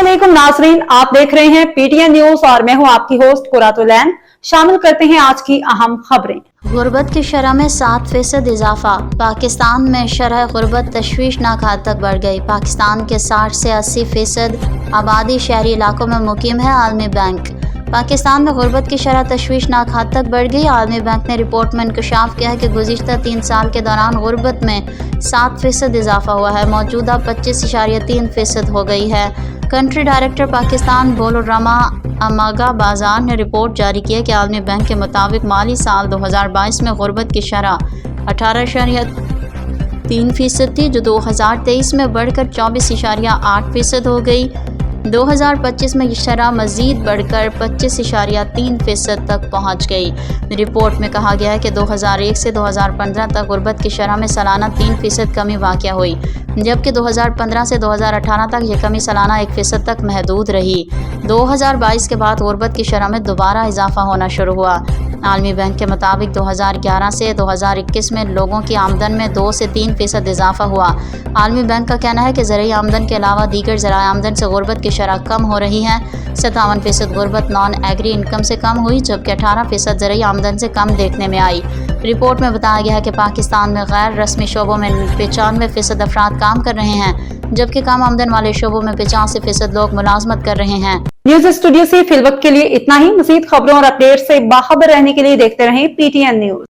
अस्सलामुअलैकुम नाजरीन, आप देख रहे हैं पीटीएन न्यूज और मैं हूं आपकी होस्ट कुरातुलैन। शामिल करते हैं आज की अहम खबरें। गुर्बत की शरह में 7% इजाफा। पाकिस्तान में शरह गुर्बत तशवीशनाक हद तक बढ़ गई। पाकिस्तान के 60 से 80% आबादी शहरी इलाकों में मुकीम है। आलमी बैंक। पाकिस्तान में गुर्बत की शरह तशवीशनाक हद तक बढ़ गई। आलमी बैंक ने रिपोर्ट में इंकशाफ किया है कि गुज़िश्ता 3 साल के दौरान गुर्बत में 7% इजाफा हुआ है, मौजूदा 25.3% हो गई है। कंट्री डायरेक्टर पाकिस्तान बोलुरमा अमागा बाजार ने रिपोर्ट जारी की है कि आलमी बैंक के मुताबिक माली साल 2022 में गुर्बत की शरह 18.3% थी, जो 2023 में बढ़कर 24.8% हो गई। 2025 में ये शरह मज़ीद बढ़कर 25.3% तक पहुंच गई। रिपोर्ट में कहा गया है कि 2001 से 2015 तक गुर्बत की शरह में सालाना 3% कमी वाक़या हुई, जबकि 2015 से 2018 तक ये कमी सालाना 1% तक महदूद रही। 2022 के बाद गुर्बत की शरह में दोबारा इजाफा होना शुरू हुआ। आलमी बैंक के मुताबिक 2011 से 2021 में लोगों की आमदन में 2 से 3% इजाफा हुआ। आलमी बैंक का कहना है कि ज़राई आमदन के अलावा दीगर ज़राए आमदन से गुर्बत की शरह कम हो रही है। 57% गुर्बत नॉन एग्री इनकम से कम हुई, जबकि 18% ज़राई आमदन से कम देखने में आई। रिपोर्ट में बताया गया है कि पाकिस्तान में गैर रस्मी शोबों में 95% अफराद काम कर रहे हैं, जबकि कम आमदन वाले शोबों में 85% लोग मुलाजमत कर रहे हैं। न्यूज स्टूडियो से फिलवक्त के लिए इतना ही। मज़ीद खबरों और अपडेट से बाखबर रहने के लिए देखते रहें पीटीएन न्यूज।